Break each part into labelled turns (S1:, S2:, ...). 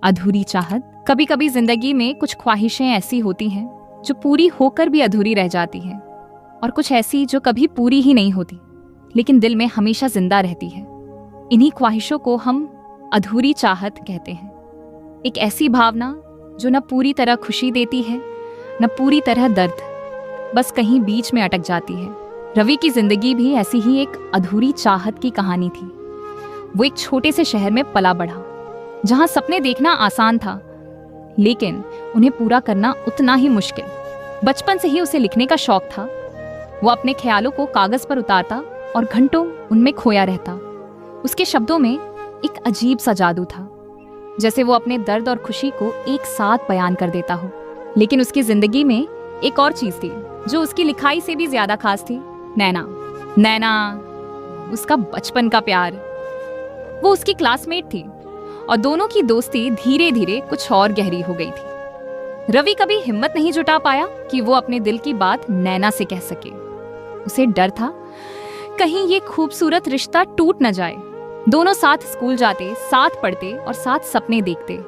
S1: अधूरी चाहत। कभी कभी जिंदगी में कुछ ख्वाहिशें ऐसी होती हैं जो पूरी होकर भी अधूरी रह जाती हैं, और कुछ ऐसी जो कभी पूरी ही नहीं होती लेकिन दिल में हमेशा जिंदा रहती है। इन्हीं ख्वाहिशों को हम अधूरी चाहत कहते हैं। एक ऐसी भावना जो न पूरी तरह खुशी देती है न पूरी तरह दर्द, बस कहीं बीच में अटक जाती है। रवि की जिंदगी भी ऐसी ही एक अधूरी चाहत की कहानी थी। वो एक छोटे से शहर में पला बढ़ा जहां सपने देखना आसान था लेकिन उन्हें पूरा करना उतना ही मुश्किल। बचपन से ही उसे लिखने का शौक था। वो अपने ख्यालों को कागज पर उतारता और घंटों उनमें खोया रहता। उसके शब्दों में एक अजीब सा जादू था, जैसे वो अपने दर्द और खुशी को एक साथ बयान कर देता हो। लेकिन उसकी जिंदगी में एक और चीज थी जो उसकी लिखाई से भी ज्यादा खास थी। नैना, उसका बचपन का प्यार। वो उसकी क्लासमेट थी और दोनों की दोस्ती धीरे धीरे कुछ और गहरी हो गई थी। रवि कभी हिम्मत नहीं जुटा पाया कि वो अपने दिल की बात नैना से कह सके। उसे डर था कहीं ये खूबसूरत रिश्ता टूट न जाए। दोनों साथ स्कूल जाते, साथ पढ़ते और साथ सपने देखते।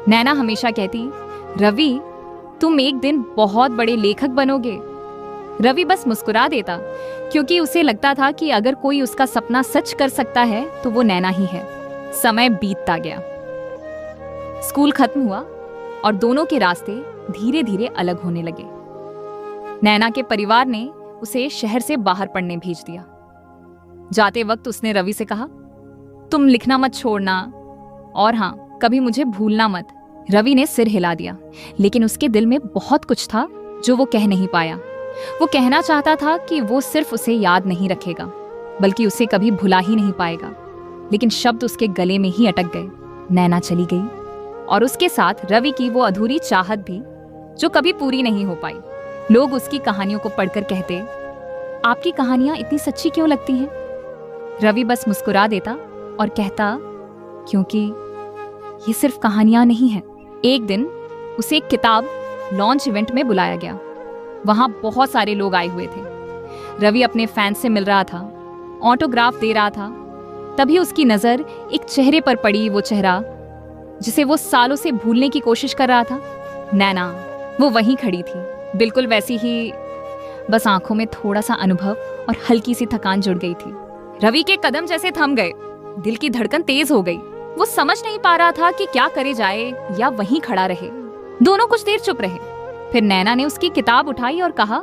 S1: नैना हमेशा कहती, रवि तुम एक दिन बहुत बड़े लेखक बनोगे। रवि बस मुस्कुरा देता क्योंकि उसे लगता था कि अगर कोई उसका सपना सच कर सकता है तो वो नैना ही है। समय बीतता गया, स्कूल खत्म हुआ और दोनों के रास्ते धीरे धीरे अलग होने लगे। नैना के परिवार ने उसे शहर से बाहर पढ़ने भेज दिया। जाते वक्त उसने रवि से कहा, तुम लिखना मत छोड़ना और हाँ, कभी मुझे भूलना मत। रवि ने सिर हिला दिया, लेकिन उसके दिल में बहुत कुछ था जो वो कह नहीं पाया। वो कहना चाहता था कि वो सिर्फ उसे याद नहीं रखेगा बल्कि उसे कभी भुला ही नहीं पाएगा, लेकिन शब्द उसके गले में ही अटक गए। नैना चली गई और उसके साथ रवि की वो अधूरी चाहत भी जो कभी पूरी नहीं हो पाई। लोग उसकी कहानियों को पढ़कर कहते, आपकी कहानियां इतनी सच्ची क्यों लगती हैं? रवि बस मुस्कुरा देता और कहता, क्योंकि ये सिर्फ कहानियां नहीं हैं। एक दिन उसे एक किताब लॉन्च इवेंट में बुलाया गया। वहां बहुत सारे लोग आए हुए थे। रवि अपने फैंस से मिल रहा था, ऑटोग्राफ दे रहा था। तभी उसकी नजर एक चेहरे पर पड़ी, वो चेहरा जिसे वो सालों से भूलने की कोशिश कर रहा था। नैना, वो वहीं खड़ी थी, बिल्कुल वैसी ही, बस आंखों में थोड़ा सा अनुभव और हल्की सी थकान जुड़ गई थी। रवि के कदम जैसे थम गए, दिल की धड़कन तेज हो गई। वो समझ नहीं पा रहा था कि क्या करे जाए या वहीं खड़ा रहे। दोनों कुछ देर चुप रहे। फिर नैना ने उसकी किताब उठाई और कहा,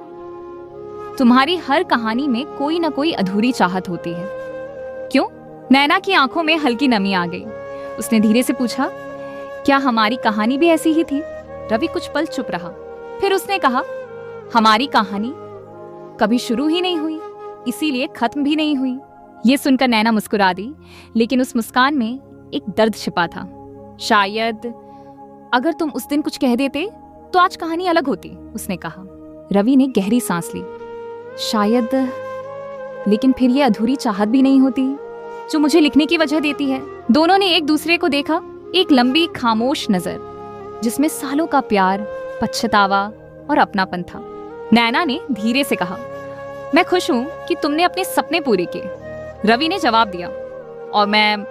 S1: तुम्हारी हर कहानी में कोई ना कोई अधूरी चाहत होती है। क्यों? नैना की आंखों में हल्की नमी आ गई। उसने धीरे से पूछा, क्या हमारी कहानी भी ऐसी ही थी? रवि कुछ पल चुप रहा, फिर उसने कहा, हमारी कहानी कभी शुरू ही नहीं हुई, इसीलिए खत्म भी नहीं हुई। ये सुनकर नैना मुस्कुरा दी, लेकिन उस मुस्कान में एक दर्द छिपा था। शायद अगर तुम उस दिन कुछ कह देते तो आज कहानी अलग होती, उसने कहा। रवि ने गहरी सांस ली। शायद, लेकिन फिर ये अधूरी चाहत भी नहीं होती जो मुझे लिखने की वजह देती है। दोनों ने एक दूसरे को देखा, एक लंबी खामोश नजर जिसमें सालों का प्यार, पछतावा और अपनापन था। नैना ने धीरे से कहा, मैं खुश हूं कि तुमने अपने सपने पूरे किए। रवि ने जवाब दिया, और मैं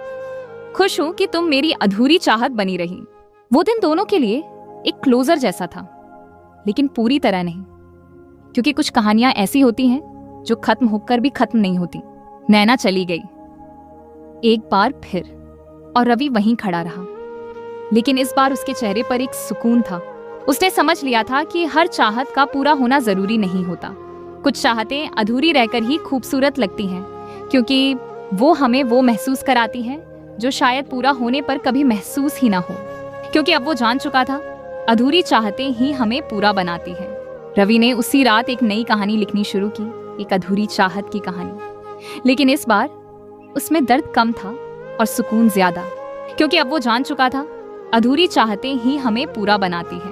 S1: खुश हूं कि तुम मेरी अधूरी चाहत बनी रही। वो दिन दोनों के लिए एक क्लोजर जैसा था, लेकिन पूरी तरह नहीं, क्योंकि कुछ कहानियां ऐसी होती हैं जो खत्म होकर भी खत्म नहीं होती। नैना चली गई एक बार फिर, और रवि वहीं खड़ा रहा, लेकिन इस बार उसके चेहरे पर एक सुकून था। उसने समझ लिया था कि हर चाहत का पूरा होना जरूरी नहीं होता। कुछ चाहतें अधूरी रहकर ही खूबसूरत लगती हैं, क्योंकि वो हमें वो महसूस कराती हैं जो शायद पूरा होने पर कभी महसूस ही ना हो। क्योंकि अब वो जान चुका था, अधूरी चाहतें ही हमें पूरा बनाती हैं। रवि ने उसी रात एक नई कहानी लिखनी शुरू की, एक अधूरी चाहत की कहानी। लेकिन इस बार उसमें दर्द कम था और सुकून ज्यादा, क्योंकि अब वो जान चुका था, अधूरी चाहतें ही हमें पूरा बनाती हैं।